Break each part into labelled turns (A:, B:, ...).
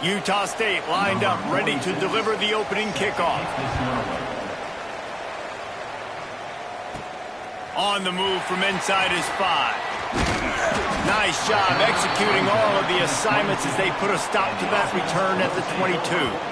A: Utah State lined up, ready to deliver the opening kickoff. On the move from inside his 5. Nice job executing all of the assignments as they put a stop to that return at the 22.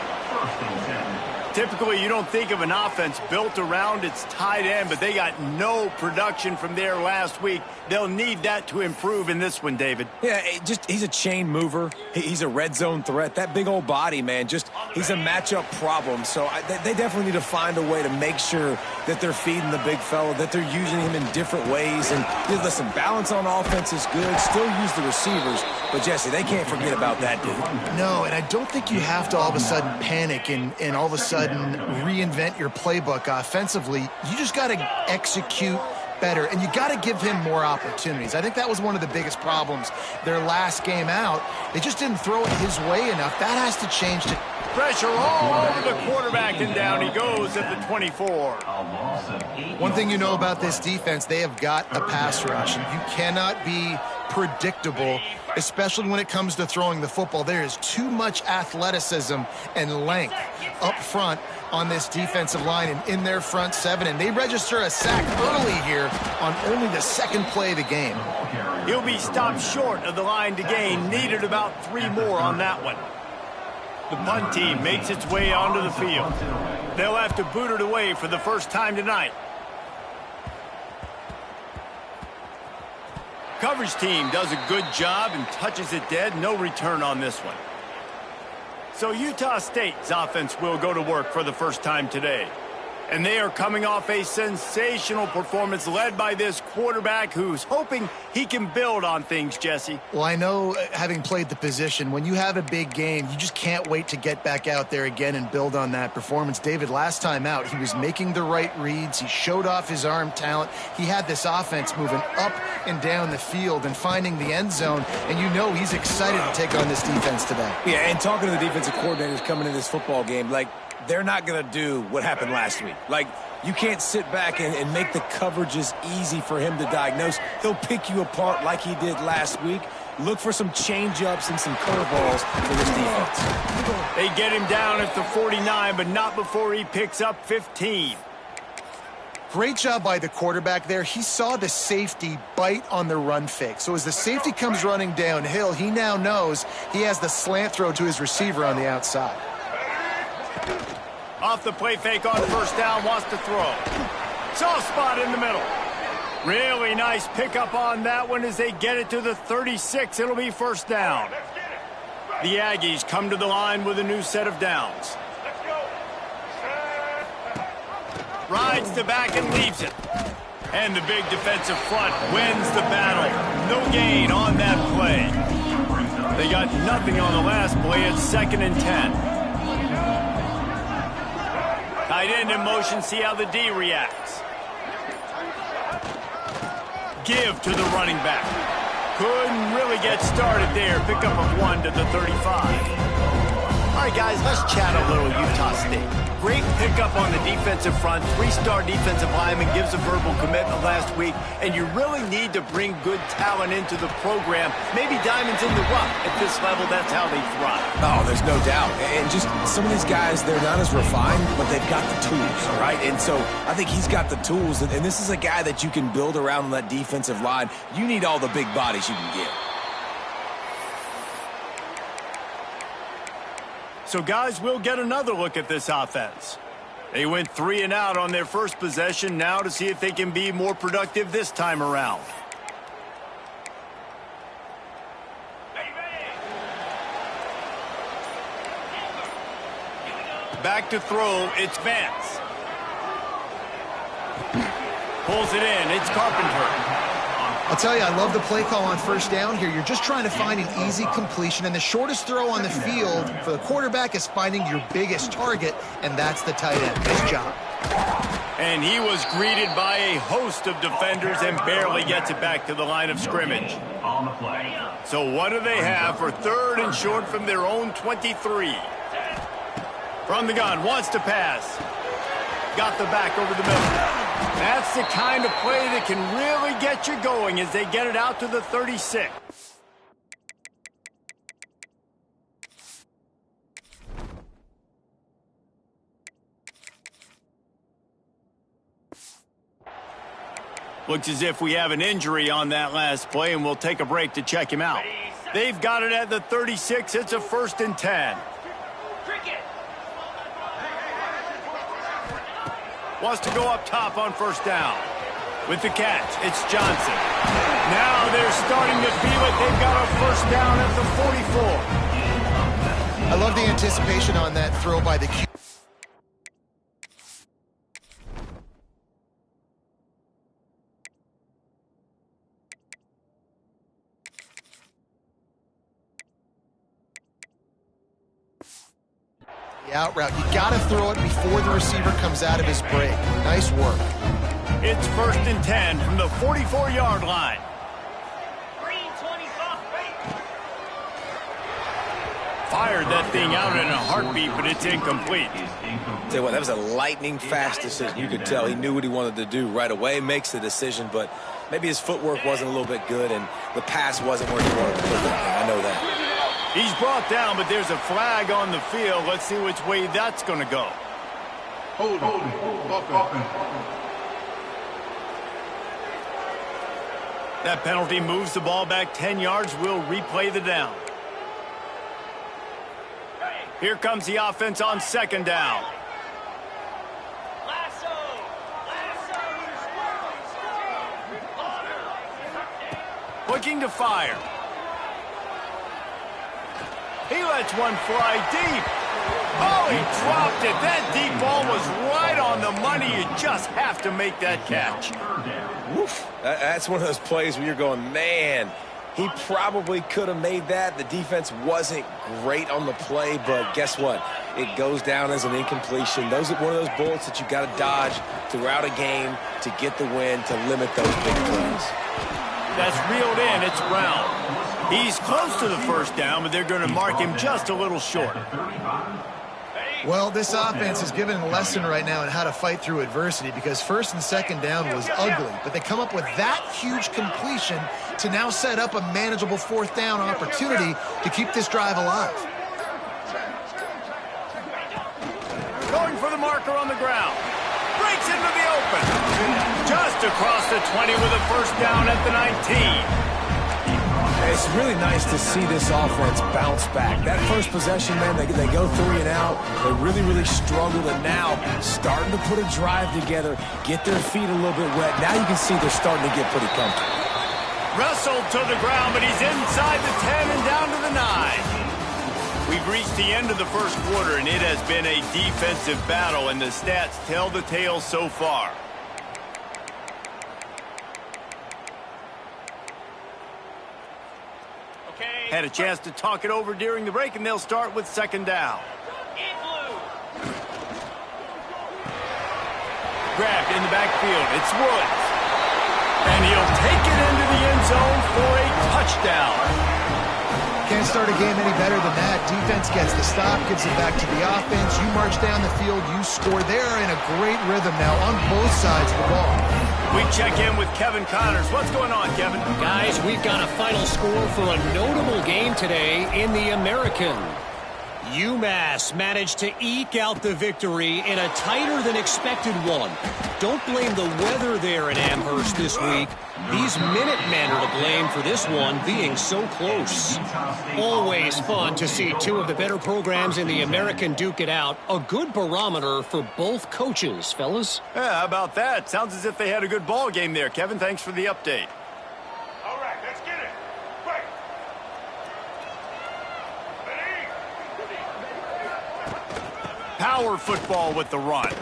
A: Typically, you don't think of an offense built around its tight end, but they got no production from there last week. They'll need that to improve in this one, David.
B: Yeah, he's a chain mover. He's a red zone threat. That big old body, man, he's a matchup problem. So they definitely need to find a way to make sure that they're feeding the big fella, that they're using him in different ways. And listen, balance on offense is good. Still use the receivers. But, Jesse, they can't forget about that dude.
C: No, and I don't think you have to all of a sudden panic and all of a sudden reinvent your playbook offensively. You just got to execute better, and you got to give him more opportunities. I think that was one of the biggest problems their last game out. They just didn't throw it his way enough. That has to change.
A: Pressure all over the quarterback, and down he goes at the 24.
C: One thing you know about this defense, they have got a pass rush, and you cannot be predictable, especially when it comes to throwing the football. There is too much athleticism and length up front on this defensive line and in their front 7, and they register a sack early here on only the second play of the game.
A: He'll be stopped short of the line to gain. Needed about 3 more on that one. The punt team makes its way onto the field. They'll have to boot it away for the first time tonight. Coverage team does a good job and touches it dead. No return on this one. So Utah State's offense will go to work for the first time today. And they are coming off a sensational performance led by this quarterback who's hoping he can build on things, Jesse.
C: Well, I know, having played the position, when you have a big game, you just can't wait to get back out there again and build on that performance. David, last time out, he was making the right reads. He showed off his arm talent. He had this offense moving up and down the field and finding the end zone, and you know he's excited to take on this defense today.
B: Yeah, and talking to the defensive coordinators coming into this football game, they're not going to do what happened last week. You can't sit back and make the coverages easy for him to diagnose. He'll pick you apart like he did last week. Look for some change-ups and some curveballs for this defense.
A: They get him down at the 49, but not before he picks up 15.
C: Great job by the quarterback there. He saw the safety bite on the run fake. So as the safety comes running downhill, he now knows he has the slant throw to his receiver on the outside.
A: Off the play fake on first down, wants to throw. Soft spot in the middle. Really nice pickup on that one as they get it to the 36. It'll be first down. The Aggies come to the line with a new set of downs. Rides the back and leaves it. And the big defensive front wins the battle. No gain on that play. They got nothing on the last play. It's 2nd and 10. Tight end in motion, see how the D reacts. Give to the running back. Couldn't really get started there. Pick up of 1 to the 35. All right, guys, let's chat a little Utah State. Great pickup on the defensive front. 3-star defensive lineman gives a verbal commitment last week, and you really need to bring good talent into the program. Maybe diamonds in the rough. At this level, that's how they thrive.
B: Oh, there's no doubt. And just some of these guys, they're not as refined, but they've got the tools, all right? And so I think he's got the tools, and this is a guy that you can build around on that defensive line. You need all the big bodies you can get.
A: So, guys, we'll get another look at this offense. They went 3 and out on their first possession, now to see if they can be more productive this time around. Back to throw, it's Vance. Pulls it in, it's Carpenter.
C: I'll tell you, I love the play call on first down here. You're just trying to find an easy completion, and the shortest throw on the field for the quarterback is finding your biggest target, and that's the tight end. Nice job.
A: And he was greeted by a host of defenders and barely gets it back to the line of scrimmage. So what do they have for 3rd and short from their own 23? From the gun, wants to pass. Got the back over the middle. That's the kind of play that can really get you going as they get it out to the 36. Looks as if we have an injury on that last play, and we'll take a break to check him out. They've got it at the 36. It's a 1st and 10. Wants to go up top on 1st down. With the catch, it's Johnson. Now they're starting to feel it. They've got a 1st down at the 44.
C: I love the anticipation on that throw by the QB. The out route. You got to throw it before the receiver comes out of his break. Nice work.
A: It's 1st and 10 from the 44-yard line. Fired that thing out in a heartbeat, but it's incomplete.
B: Tell you what, that was a lightning-fast decision. You could tell he knew what he wanted to do right away, makes the decision, but maybe his footwork wasn't a little bit good, and the pass wasn't where he wanted to put that thing. I know that.
A: He's brought down, but there's a flag on the field. Let's see which way that's going to go.
D: Hold on.
A: That penalty moves the ball back 10 yards. We'll replay the down. Here comes the offense on 2nd down. Looking to fire. He lets one fly deep. Oh, he dropped it. That deep ball was right on the money. You just have to make that catch.
B: Woof. That's one of those plays where you're going, man, he probably could have made that. The defense wasn't great on the play, but guess what? It goes down as an incompletion. Those are one of those bullets that you got to dodge throughout a game to get the win, to limit those big plays.
A: That's reeled in. It's Brown. He's close to the 1st down, but they're going to mark him just a little short.
C: Well, this offense is given a lesson right now on how to fight through adversity, because 1st and 2nd down was ugly, but they come up with that huge completion to now set up a manageable 4th down opportunity to keep this drive alive.
A: Going for the marker on the ground. Breaks into the open. Just across the 20 with a 1st down at the 19.
B: It's really nice to see this offense bounce back. That first possession, man, they go 3 and out. They really struggled, and now starting to put a drive together, get their feet a little bit wet. Now you can see they're starting to get pretty comfortable.
A: Wrestled to the ground, but he's inside the 10 and down to the 9. We've reached the end of the 1st quarter, and it has been a defensive battle, and the stats tell the tale so far. Had a chance to talk it over during the break, and they'll start with 2nd down. Grabbed in the backfield. It's Woods. And he'll take it into the end zone for a touchdown.
C: Can't start a game any better than that. Defense gets the stop, gives it back to the offense. You march down the field, you score. They're in a great rhythm now on both sides of the ball.
A: We check in with Kevin Connors. What's going on, Kevin?
E: Guys, we've got a final score for a notable game today in the American. UMass managed to eke out the victory in a tighter-than-expected one. Don't blame the weather there in Amherst this week. These Minutemen are to blame for this one being so close. Always fun to see two of the better programs in the American duke it out. A good barometer for both coaches, fellas.
A: Yeah, how about that? Sounds as if they had a good ball game there. Kevin, thanks for the update.
D: All right, let's get it. Right.
A: Power football with the run.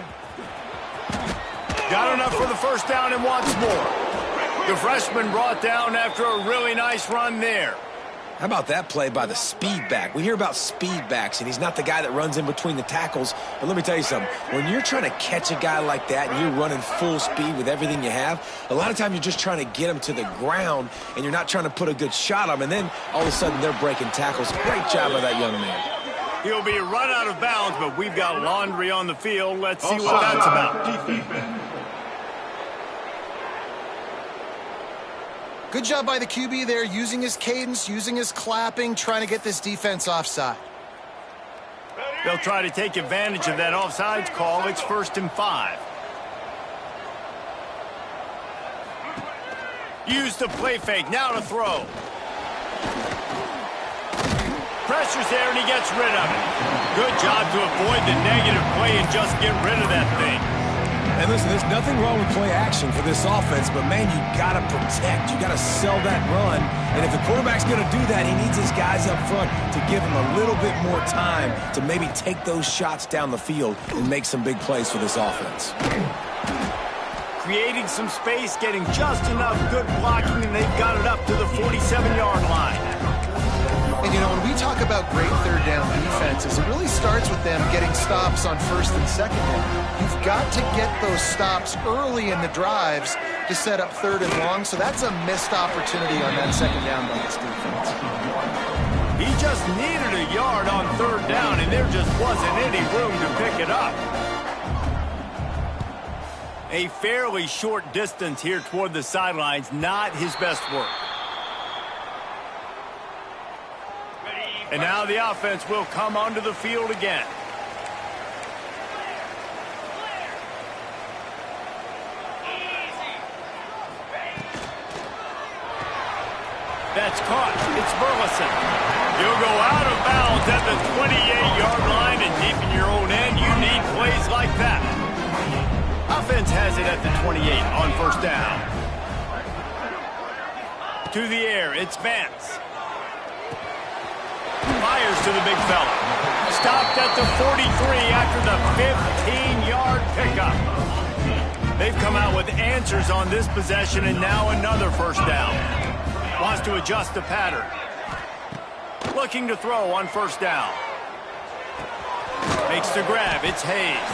A: Got enough for the 1st down and wants more. The freshman brought down after a really nice run there.
B: How about that play by the speed back? We hear about speed backs, and he's not the guy that runs in between the tackles. But let me tell you something. When you're trying to catch a guy like that and you're running full speed with everything you have, a lot of times you're just trying to get him to the ground, and you're not trying to put a good shot on him. And then all of a sudden they're breaking tackles. Great job by that young man.
A: He'll be run out of bounds, but we've got laundry on the field. Let's see what that's about.
C: Good job by the QB there, using his cadence, using his clapping, trying to get this defense offside.
A: They'll try to take advantage of that offsides call. It's 1st and 5. Use the play fake, now to throw. Pressure's there, and he gets rid of it. Good job to avoid the negative play and just get rid of that thing.
B: And listen, there's nothing wrong with play action for this offense, but, man, you got to protect. You got to sell that run. And if the quarterback's going to do that, he needs his guys up front to give him a little bit more time to maybe take those shots down the field and make some big plays for this offense.
A: Creating some space, getting just enough good blocking, and they've got it up to the 47-yard line.
C: And, you know, when we talk about great third down defenses, it really starts with them getting stops on first and second down. You've got to get those stops early in the drives to set up third and long, so that's a missed opportunity on that second down by this defense.
A: He just needed a yard on third down, and there just wasn't any room to pick it up. A fairly short distance here toward the sidelines, not his best work. And now the offense will come onto the field again. That's caught. It's Burleson. You'll go out of bounds at the 28-yard line, and deep in your own end, you need plays like that. Offense has it at the 28 on first down. To the air, it's Vance. Fires to the big fella. Stopped at the 43 after the 15-yard pickup. They've come out with answers on this possession, and now another first down. Wants to adjust the pattern. Looking to throw on first down. Makes the grab. It's Hayes.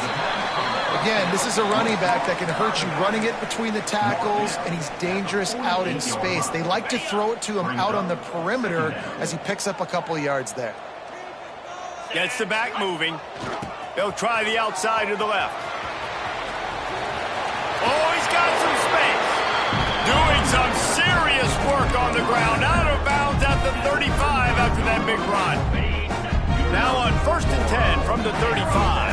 C: Again, this is a running back that can hurt you running it between the tackles, and he's dangerous out in space. They like to throw it to him out on the perimeter as he picks up a couple of yards there.
A: Gets the back moving. They'll try the outside to the left. Oh, he's got some space. Doing some serious work on the ground. Out of bounds at the 35 after that big run. Now on first and 10 from the 35.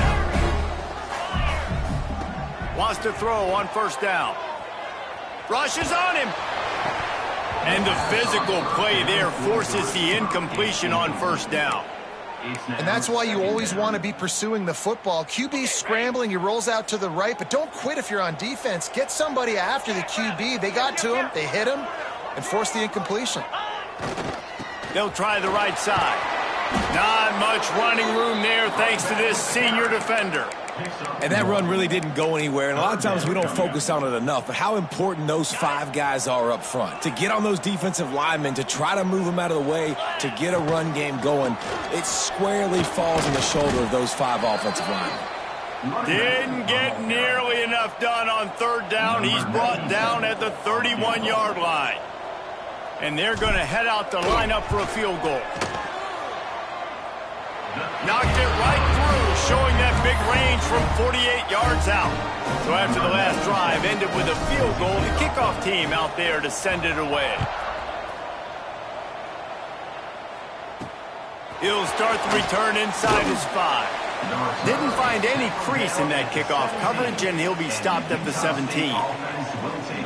A: Wants to throw on first down. Rushes on him. And the physical play there forces the incompletion on first down.
C: And that's why you always want to be pursuing the football. QB scrambling, he rolls out to the right, but don't quit if you're on defense. Get somebody after the QB. They got to him, they hit him, and forced the incompletion.
A: They'll try the right side. Not much running room there thanks to this senior defender.
B: And that run really didn't go anywhere, and a lot of times we don't focus on it enough, but how important those five guys are up front. To get on those defensive linemen, to try to move them out of the way, to get a run game going, it squarely falls on the shoulder of those five offensive linemen.
A: Didn't get nearly enough done on third down. He's brought down at the 31-yard line. And they're going to head out to line up for a field goal. Knocked it right through, showing that big range from 48 yards out. So after the last drive ended with a field goal, the kickoff team out there to send it away. He'll start the return inside his 5. Didn't find any crease in that kickoff coverage, and he'll be stopped at the 17.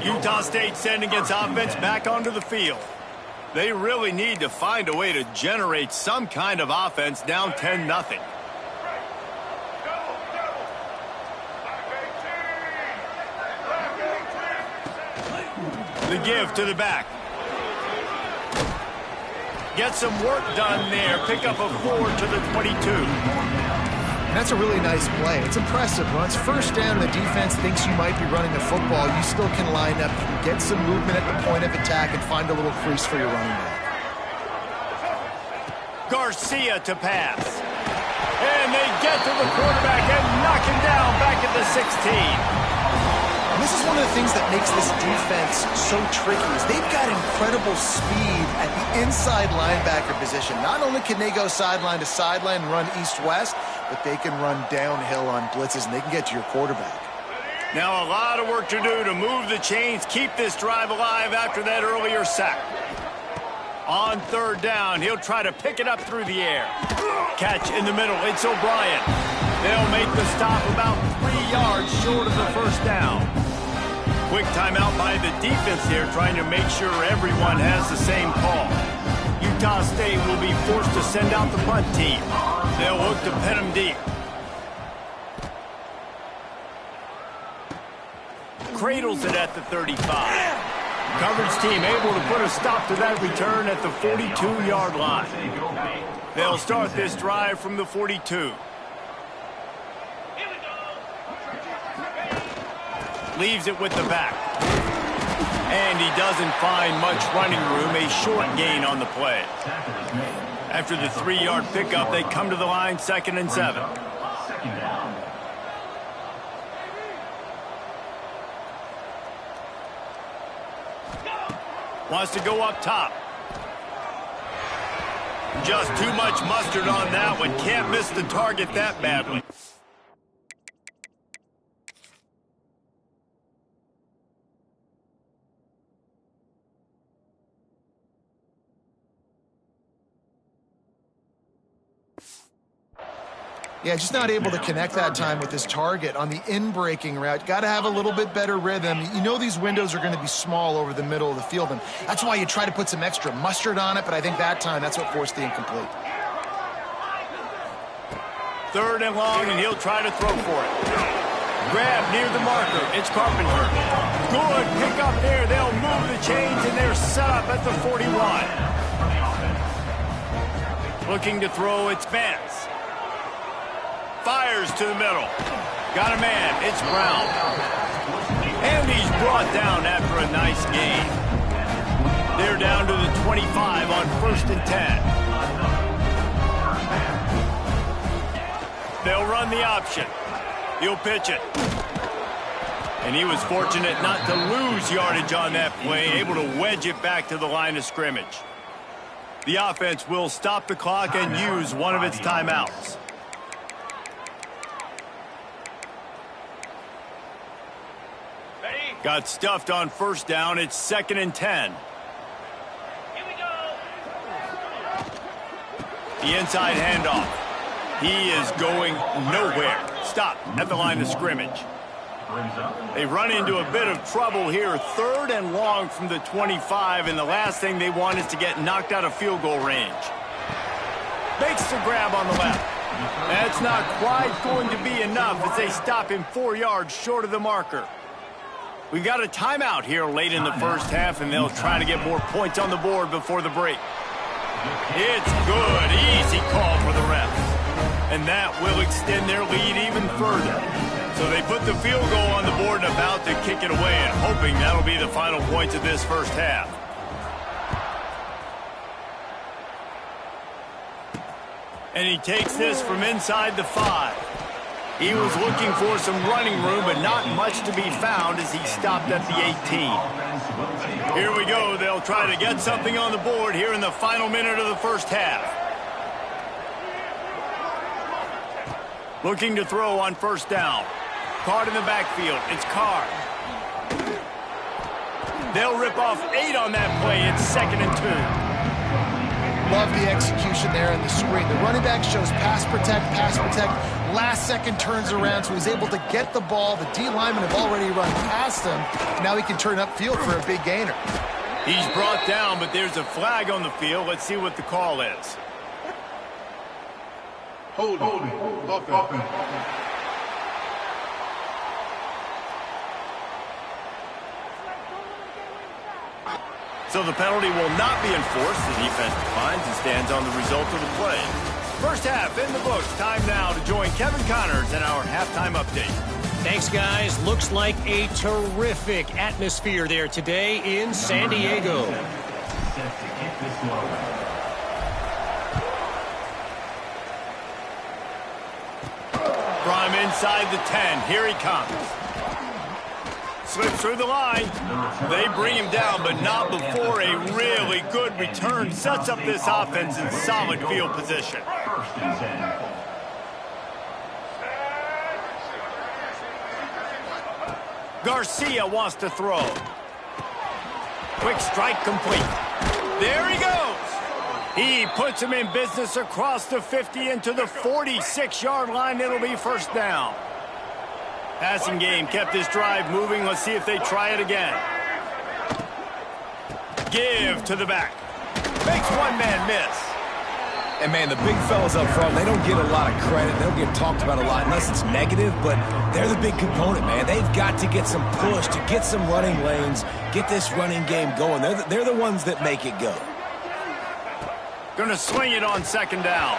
A: Utah State sending its offense back onto the field. They really need to find a way to generate some kind of offense down 10-0. The give to the back. Get some work done there. Pick up a 4 to the 22.
C: That's a really nice play. It's impressive. When it's first down and the defense thinks you might be running the football, you still can line up. You can get some movement at the point of attack and find a little crease for your running back.
A: Garcia to pass. And they get to the quarterback and knock him down back at the 16.
C: And this is one of the things that makes this defense so tricky is they've got incredible speed at the inside linebacker position. Not only can they go sideline to sideline and run east-west, but they can run downhill on blitzes, and they can get to your quarterback.
A: Now a lot of work to do to move the chains, keep this drive alive after that earlier sack. On third down, he'll try to pick it up through the air. Catch in the middle, it's O'Brien. They'll make the stop about 3 yards short of the first down. Quick timeout by the defense here, trying to make sure everyone has the same call. Utah State will be forced to send out the punt team. They'll look to pin them deep. Cradles it at the 35. Coverage team able to put a stop to that return at the 42-yard line. They'll start this drive from the 42. Leaves it with the back. And he doesn't find much running room, a short gain on the play. After the 3-yard pickup, they come to the line, 2nd and 7. Wants to go up top. Just too much mustard on that one. Can't miss the target that badly.
C: Yeah, just not able to connect that time with his target on the in-breaking route. Got to have a little bit better rhythm. You know these windows are going to be small over the middle of the field, and that's why you try to put some extra mustard on it, but I think that time that's what forced the incomplete.
A: 3rd and long, and he'll try to throw for it. Grab near the marker. It's Carpenter. Good pick up there. They'll move the chains, and they're set up at the 41. Looking to throw, it's Vance. Fires to the middle. Got a man. It's Brown. And he's brought down after a nice gain. They're down to the 25 on 1st and 10. They'll run the option. He'll pitch it. And he was fortunate not to lose yardage on that play, able to wedge it back to the line of scrimmage. The offense will stop the clock and use one of its timeouts. Got stuffed on 1st down. It's 2nd and 10.
D: Here we go.
A: The inside handoff. He is going nowhere. Stop at the line of scrimmage. They run into a bit of trouble here. 3rd and long from the 25, and the last thing they want is to get knocked out of field goal range. Makes the grab on the left. That's not quite going to be enough as they stop him 4 yards short of the marker. We've got a timeout here late in the 1st half, and they'll try to get more points on the board before the break. It's good. Easy call for the refs. And that will extend their lead even further. So they put the field goal on the board and about to kick it away, and hoping that'll be the final points of this 1st half. And he takes this from inside the 5. He was looking for some running room, but not much to be found as he stopped at the 18. Here we go. They'll try to get something on the board here in the final minute of the 1st half. Looking to throw on 1st down. Card in the backfield. It's Carr. They'll rip off 8 on that play. It's 2nd and 2.
C: Love the execution there in the screen. The running back shows pass protect. Last second turns around, so he's able to get the ball. The D linemen have already run past him. Now he can turn upfield for a big gainer.
A: He's brought down, but there's a flag on the field. Let's see what the call is.
D: Hold it. Offense.
A: So the penalty will not be enforced. The defense declines and stands on the result of the play. 1st half in the books. Time now to join Kevin Connors in our halftime update.
E: Thanks, guys. Looks like a terrific atmosphere there today in San Diego.
A: From inside the 10. Here he comes. Slips through the line. They bring him down, but not before a really good return sets up this offense in solid field position. Garcia wants to throw. Quick strike complete. There he goes. He puts him in business across the 50 into the 46-yard line. It'll be 1st down. Passing game kept this drive moving. Let's see if they try it again. Give to the back. Makes one man miss.
B: And, man, the big fellas up front, they don't get a lot of credit. They don't get talked about a lot unless it's negative, but they're the big component, man. They've got to get some push, to get some running lanes, get this running game going. They're the ones that make it go.
A: Going to swing it on second down.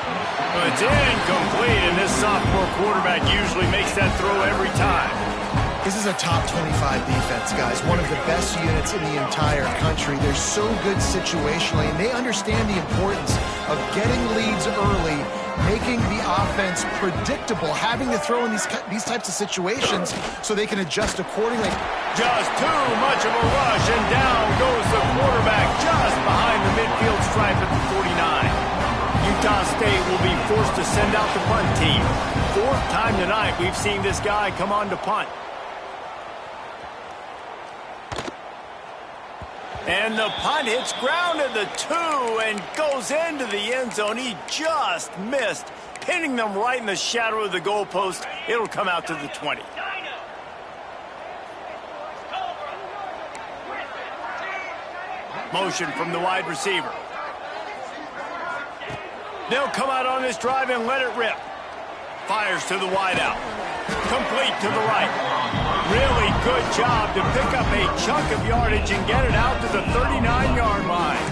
A: But it's incomplete, and this sophomore quarterback usually makes that throw every time.
C: This is a top 25 defense, guys. One of the best units in the entire country. They're so good situationally, and they understand the importance of getting leads early, making the offense predictable, having to throw in these types of situations so they can adjust accordingly.
A: Just too much of a rush, and down goes the quarterback just behind the midfield stripe at the 49. Utah State will be forced to send out the punt team. Fourth time tonight we've seen this guy come on to punt. And the punt hits ground at the 2 and goes into the end zone. He just missed, pinning them right in the shadow of the goalpost. It'll come out to the 20. Motion from the wide receiver. They'll come out on this drive and let it rip. Fires to the wideout. Complete to the right. Really good job to pick up a chunk of yardage and get it out to the 39-yard line.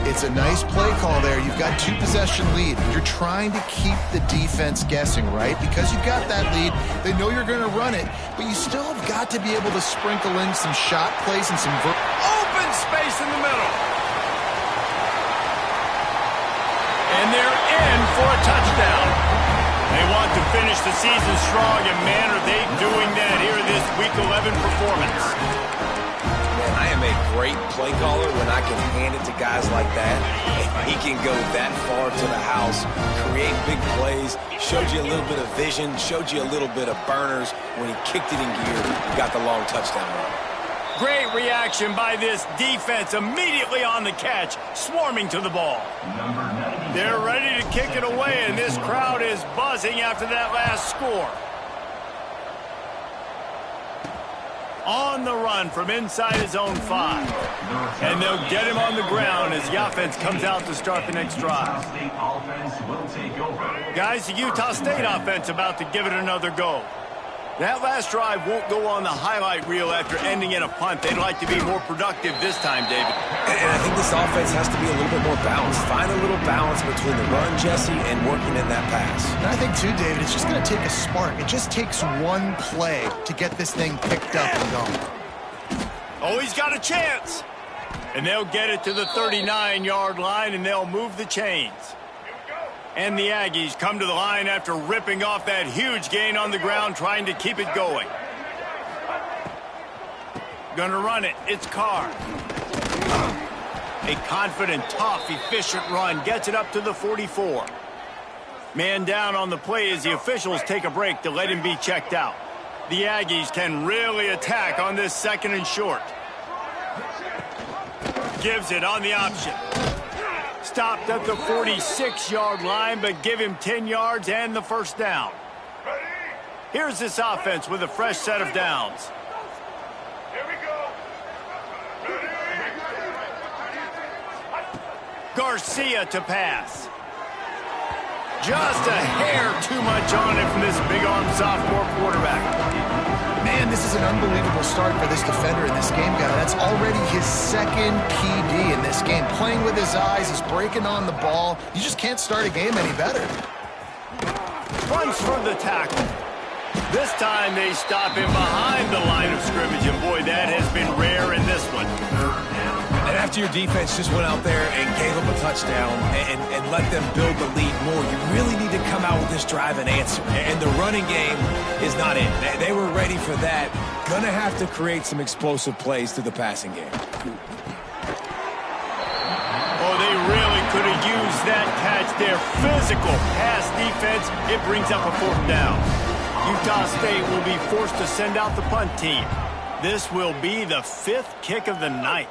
C: It's a nice play call there. You've got 2-possession lead. You're trying to keep the defense guessing, right? Because you've got that lead, they know you're going to run it, but you still have got to be able to sprinkle in some shot plays and some
A: open space in the middle. And they're in for a touchdown. They want to finish the season strong, and man, are they doing that here in this Week 11 performance.
B: Man, I am a great play caller when I can hand it to guys like that. And he can go that far to the house, create big plays, showed you a little bit of vision, showed you a little bit of burners. When he kicked it in gear, got the long touchdown run.
A: Great reaction by this defense, immediately on the catch, swarming to the ball. They're ready to kick it away, and this crowd is buzzing after that last score. On the run from inside his own 5. And they'll get him on the ground as the offense comes out to start the next drive. Guys, the Utah State offense about to give it another go. That last drive won't go on the highlight reel after ending in a punt. They'd like to be more productive this time, David.
B: And I think this offense has to be a little bit more balanced. Find a little balance between the run, Jesse, and working in that pass.
C: And I think, too, David, it's just going to take a spark. It just takes one play to get this thing picked up and going.
A: Oh, he's got a chance. And they'll get it to the 39-yard line, and they'll move the chains. And the Aggies come to the line after ripping off that huge gain on the ground, trying to keep it going. Gonna run it. It's Carr. A confident, tough, efficient run gets it up to the 44. Man down on the play as the officials take a break to let him be checked out. The Aggies can really attack on this 2nd and short. Gives it on the option. Stopped at the 46-yard line, but give him 10 yards and the first down. Here's this offense with a fresh set of downs.
D: Here we go.
A: Garcia to pass. Just a hair too much on it from this big-armed sophomore quarterback.
C: Man, this is an unbelievable start for this defender in this game, guy. That's already his 2nd PD in this game. Playing with his eyes, he's breaking on the ball. You just can't start a game any better.
A: Runs for the tackle. This time they stop him behind the line of scrimmage, and boy, that has been rare in this one.
B: And after your defense just went out there and gave them a touchdown and let them build the lead more, you really need to come out with this drive and answer. And the running game is not it. They were ready for that. Gonna have to create some explosive plays through the passing game.
A: Oh, they really could have used that catch there. Physical pass defense. It brings up a 4th down. Utah State will be forced to send out the punt team. This will be the 5th kick of the night.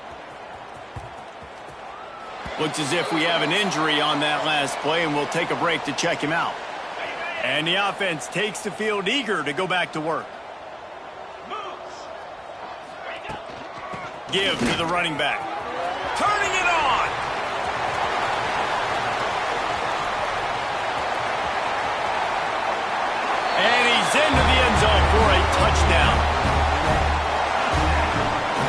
A: Looks as if we have an injury on that last play, and we'll take a break to check him out. And the offense takes the field eager to go back to work. Give to the running back. Turning it on. And he's into the end zone for a touchdown.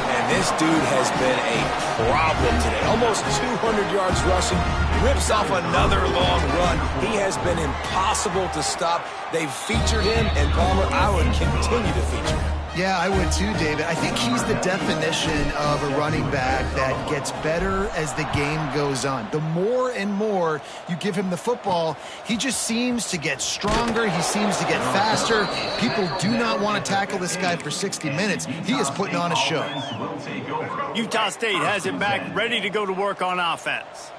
B: And this dude has been a problem today. Almost 200 yards rushing. Rips off another long run. He has been impossible to stop. They've featured him, and Palmer, I would continue to feature him.
C: Yeah, I would too, David. I think he's the definition of a running back that gets better as the game goes on. The more and more you give him the football, he just seems to get stronger. He seems to get faster. People do not want to tackle this guy for 60 minutes. He is putting on a show.
A: Utah State has it back, ready to go to work on offense.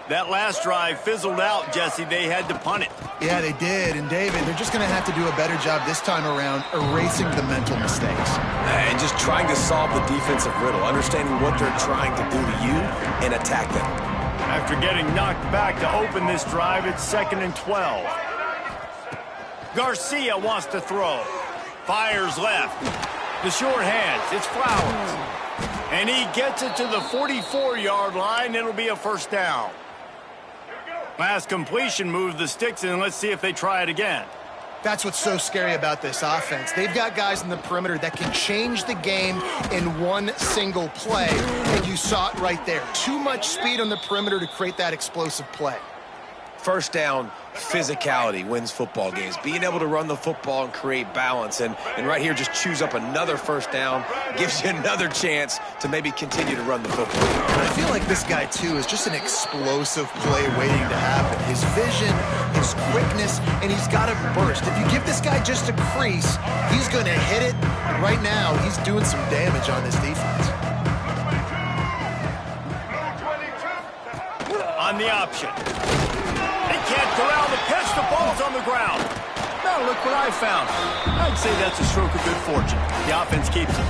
A: That last drive fizzled out, Jesse. They had to punt it.
C: Yeah, they did. And, David, they're just going to have to do a better job this time around erasing the mental mistakes.
B: And just trying to solve the defensive riddle, understanding what they're trying to do to you and attack them.
A: After getting knocked back to open this drive, it's 2nd and 12. Garcia wants to throw. Fires left. The short hands. It's Flowers. And he gets it to the 44-yard line. It'll be a first down. Last completion moved the sticks, and let's see if they try it again.
C: That's what's so scary about this offense. They've got guys in the perimeter that can change the game in one single play, and you saw it right there. Too much speed on the perimeter to create that explosive play.
B: First down, physicality wins football games. Being able to run the football and create balance. And right here, just choose up another first down. Gives you another chance to maybe continue to run the football.
C: I feel like this guy, too, is just an explosive play waiting to happen. His vision, his quickness, and he's got a burst. If you give this guy just a crease, he's going to hit it. And right now, he's doing some damage on this defense.
A: On the option. Can't corral the pitch. The ball's on the ground. Now look what I found. I'd say that's a stroke of good fortune. The offense keeps it.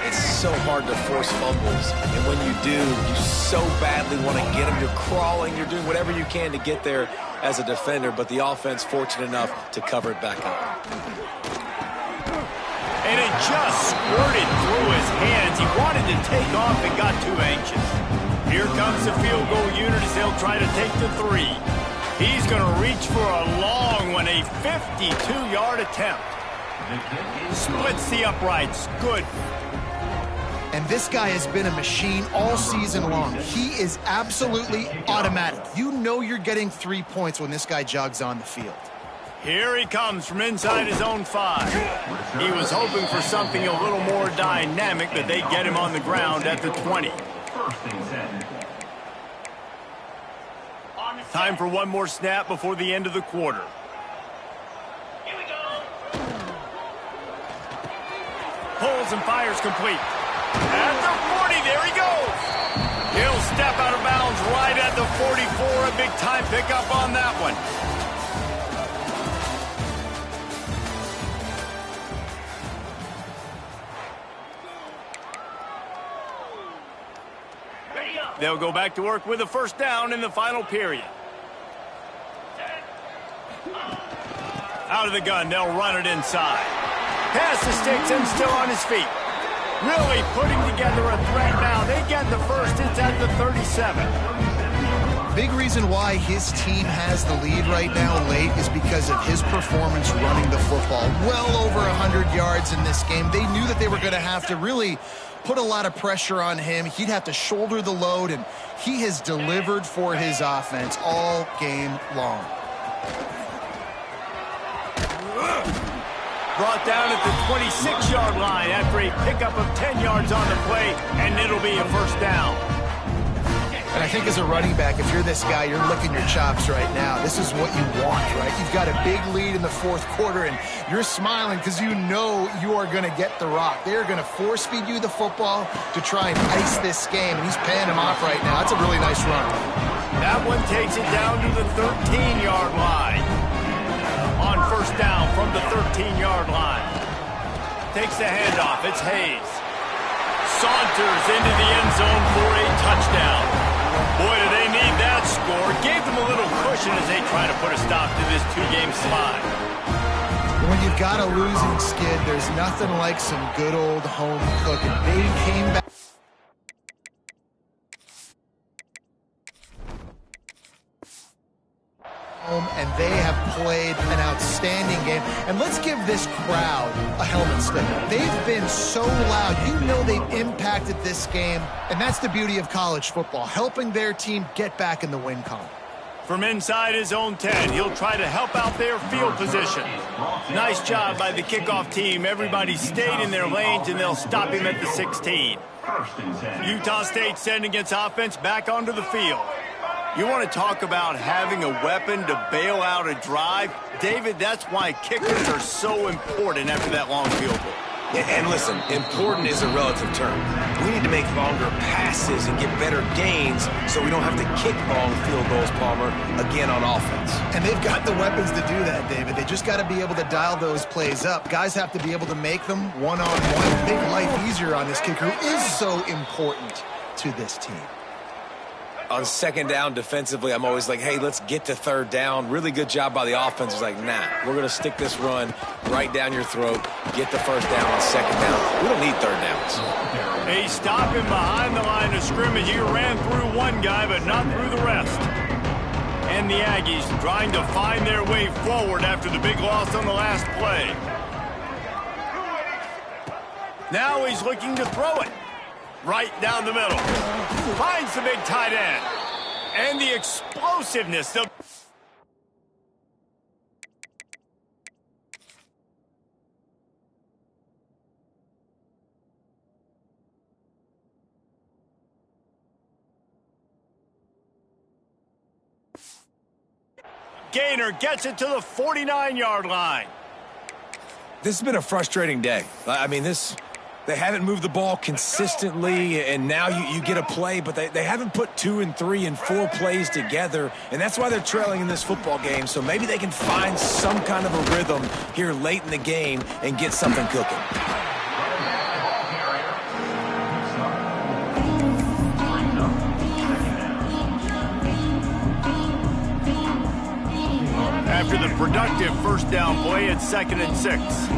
B: It's so hard to force fumbles, and when you do, you so badly want to get them. You're crawling. You're doing whatever you can to get there as a defender, but the offense fortunate enough to cover it back up.
A: And it just squirted through his hands. He wanted to take off and got too anxious. Here comes the field goal unit as they'll try to take the 3. He's going to reach for a long one, a 52-yard attempt. Splits the uprights. Good.
C: And this guy has been a machine all season long. He is absolutely automatic. You know you're getting 3 points when this guy jogs on the field.
A: Here he comes from inside his own 5. He was hoping for something a little more dynamic, but they get him on the ground at the 20. Time for one more snap before the end of the quarter.
D: Here we go.
A: Pulls and fires complete. At the 40, there he goes. He'll step out of bounds right at the 44. A big-time pickup on that one. They'll go back to work with a first down in the final period. Out of the gun, they'll run it inside. Past the sticks and still on his feet. Really putting together a threat now. They get the first. It's at the 37.
C: Big reason why his team has the lead right now late is because of his performance running the football. Well over 100 yards in this game. They knew that they were going to have to really put a lot of pressure on him. He'd have to shoulder the load, and he has delivered for his offense all game long.
A: Brought down at the 26-yard line after a pickup of 10 yards on the play, and it'll be a first down.
C: And I think as a running back, if you're this guy, you're licking your chops right now. This is what you want, right? You've got a big lead in the fourth quarter, and you're smiling because you know you are going to get the rock. They're going to force-feed you the football to try and ice this game, and he's paying him off right now. That's a really nice run.
A: That one takes it down to the 13-yard line. On first down from the 13-yard line. Takes the handoff. It's Hayes. Saunters into the end zone for a touchdown. Boy, do they need that score. Gave them a little cushion as they try trying to put a stop to this two-game slide.
C: When you've got a losing skid, there's nothing like some good old home cooking. They came back. And they have played an outstanding game. And let's give this crowd a helmet slip. They've been so loud. You know they've impacted this game. And that's the beauty of college football, helping their team get back in the win column.
A: From inside his own 10, he'll try to help out their field position. Nice job by the kickoff team. Everybody stayed in their lanes, and they'll stop him at the 16. Utah State sending its offense back onto the field. You want to talk about having a weapon to bail out a drive? David, that's why kickers are so important after that long field goal.
B: And listen, important is a relative term. We need to make longer passes and get better gains so we don't have to kick long field goals, Palmer, again on offense.
C: And they've got the weapons to do that, David. They just got to be able to dial those plays up. Guys have to be able to make them one-on-one. Make life easier on this kicker who is so important to this team.
B: On second down defensively, I'm always like, hey, let's get to third down. Really good job by the offense. It's like, nah, we're going to stick this run right down your throat, get the first down on second down. We don't need third downs.
A: They stop him behind the line of scrimmage. He ran through one guy, but not through the rest. And the Aggies trying to find their way forward after the big loss on the last play. Now he's looking to throw it. Right down the middle. Finds the big tight end. And the explosiveness. Gainer gets it to the 49-yard line.
B: This has been a frustrating day. I mean, they haven't moved the ball consistently, and now you get a play, but they haven't put 2 and 3 and 4 plays together, and that's why they're trailing in this football game. So maybe they can find some kind of a rhythm here late in the game and get something cooking.
A: After the productive first down play, it's 2nd and 6.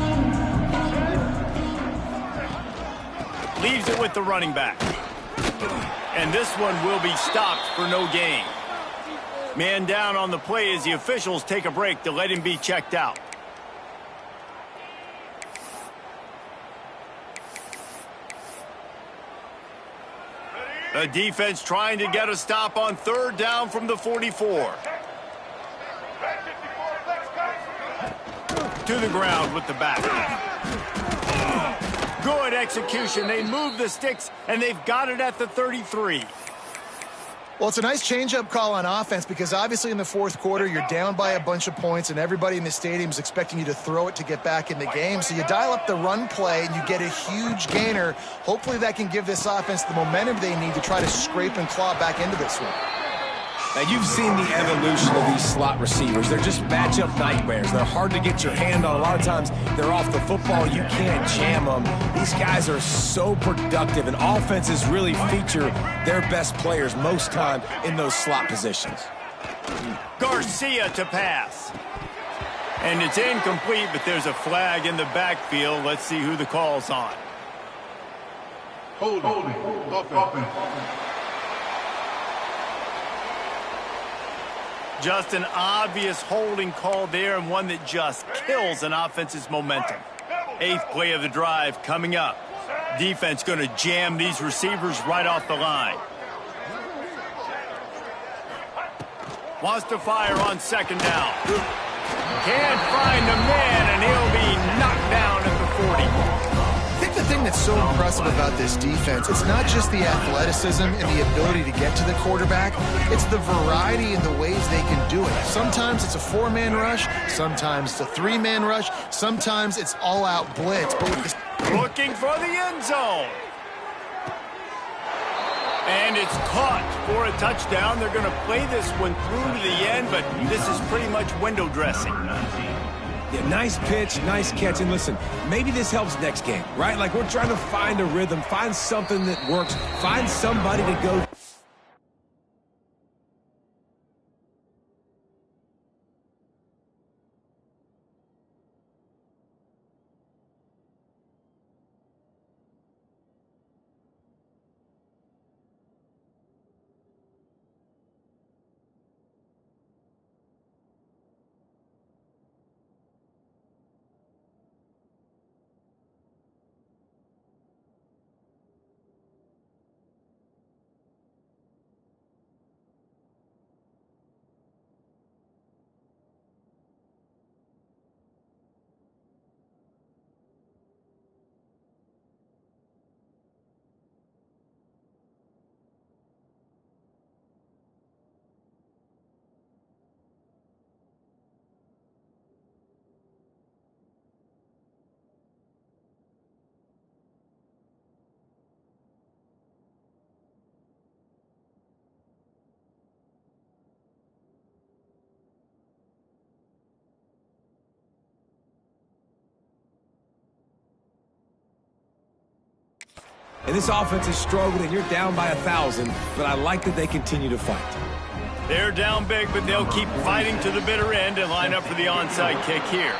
A: Leaves it with the running back. And this one will be stopped for no gain. Man down on the play as the officials take a break to let him be checked out. The defense trying to get a stop on third down from the 44. To the ground with the back. Good execution. They move the sticks, and they've got it at the 33.
C: Well, it's a nice change-up call on offense because obviously in the fourth quarter, you're down by a bunch of points, and everybody in the stadium is expecting you to throw it to get back in the game. So you dial up the run play, and you get a huge gainer. Hopefully that can give this offense the momentum they need to try to scrape and claw back into this one.
B: Now, you've seen the evolution of these slot receivers. They're just matchup nightmares. They're hard to get your hand on. A lot of times, they're off the football. You can't jam them. These guys are so productive, and offenses really feature their best players most time in those slot positions.
A: Garcia to pass. And it's incomplete, but there's a flag in the backfield. Let's see who the call's on.
F: Holding. Offense.
A: Just an obvious holding call there, and one that just kills an offense's momentum. 8th play of the drive coming up. Defense going to jam these receivers right off the line. Wants to fire on second down. Can't find a man, and he'll be knocked down at the 40.
C: I think the thing that's so impressive about this defense, it's not just the athleticism and the ability to get to the quarterback, it's the variety in the ways they can do it. Sometimes it's a 4-man rush, sometimes it's a 3-man rush, sometimes it's all-out blitz. But with this
A: looking for the end zone. And it's caught for a touchdown. They're going to play this one through to the end, but this is pretty much window dressing.
B: Yeah, nice pitch, nice catch. And listen, maybe this helps next game, right? Like, we're trying to find a rhythm, find something that works, find somebody to go. And this offense is struggling, and you're down by 1,000, but I like that they continue to fight.
A: They're down big, but they'll keep fighting to the bitter end and line up for the onside kick here.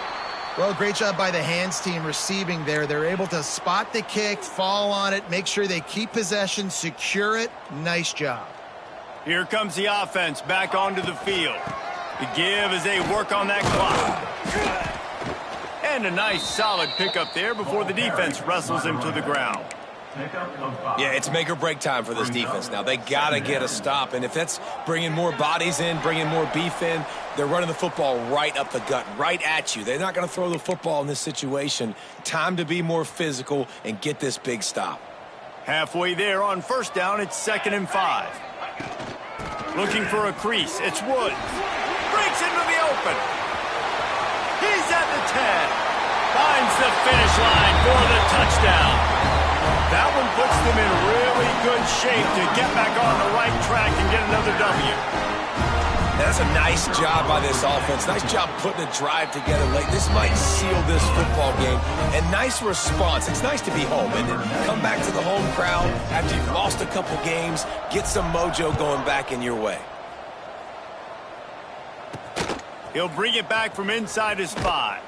C: Well, great job by the hands team receiving there. They're able to spot the kick, fall on it, make sure they keep possession, secure it. Nice job.
A: Here comes the offense back onto the field. The give as they work on that clock. And a nice solid pickup there before the defense wrestles him to the ground.
B: Yeah, it's make or break time for this defense now. They got to get a stop, and if that's bringing more bodies in, bringing more beef in, they're running the football right up the gut, right at you. They're not going to throw the football in this situation. Time to be more physical and get this big stop.
A: Halfway there on first down, it's 2nd and 5. Looking for a crease, it's Woods. Breaks into the open. He's at the 10. Finds the finish line for the touchdown. That one puts them in really good shape to get back on the right track and get another W.
B: That's a nice job by this offense. Nice job putting a drive together late. This might seal this football game. And nice response. It's nice to be home and then come back to the home crowd after you've lost a couple games. Get some mojo going back in your way.
A: He'll bring it back from inside his 5.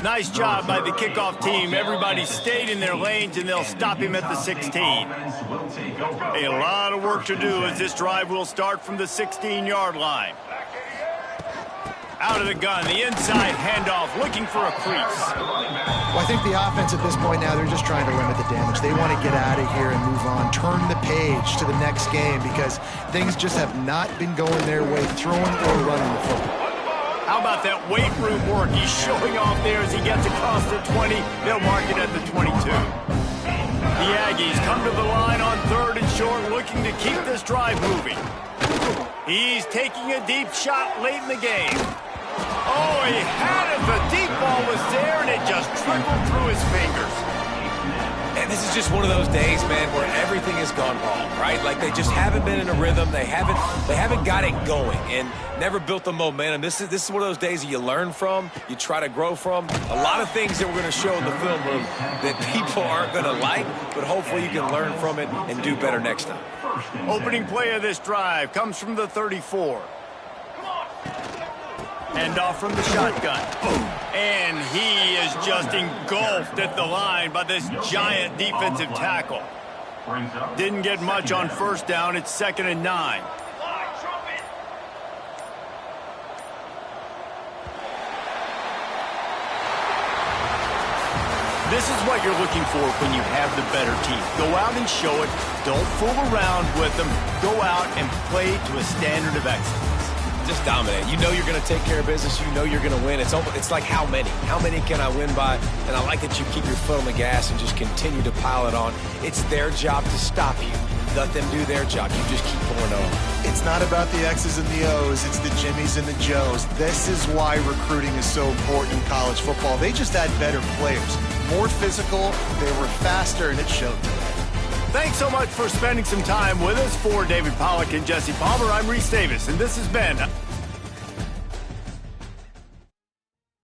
A: Nice job by the kickoff team. Everybody stayed in their lanes, and they'll stop him at the 16. A lot of work to do as this drive will start from the 16-yard line. Out of the gun, the inside handoff, looking for a crease.
C: Well, I think the offense at this point now, they're just trying to limit the damage. They want to get out of here and move on, turn the page to the next game because things just have not been going their way, throwing or running the football.
A: How about that weight room work? He's showing off there as he gets across the 20. They'll mark it at the 22. The Aggies come to the line on 3rd and short, looking to keep this drive moving. He's taking a deep shot late in the game. Oh, he had it. The deep ball was there, and it just trickled through his fingers.
B: And this is just one of those days, man, where everything has gone wrong, right? Like they just haven't been in a rhythm. They haven't got it going and never built the momentum. This is one of those days that you learn from, you try to grow from. A lot of things that we're going to show in the film room that people aren't going to like, but hopefully you can learn from it and do better next time.
A: Opening play of this drive comes from the 34. Hand off from the shotgun. And he is just engulfed at the line by this giant defensive tackle. Didn't get much on first down. It's 2nd and 9. This is what you're looking for when you have the better team. Go out and show it. Don't fool around with them. Go out and play to a standard of excellence.
B: Just dominate. You know you're going to take care of business. You know you're going to win. It's like how many? How many can I win by? And I like that you keep your foot on the gas and just continue to pile it on. It's their job to stop you. Let them do their job. You just keep pouring on.
C: It's not about the X's and the O's. It's the Jimmies and the Joes. This is why recruiting is so important in college football. They just had better players. More physical, they were faster, and it showed today.
A: Thanks so much for spending some time with us. For David Pollack and Jesse Palmer, I'm Reese Davis, and this has been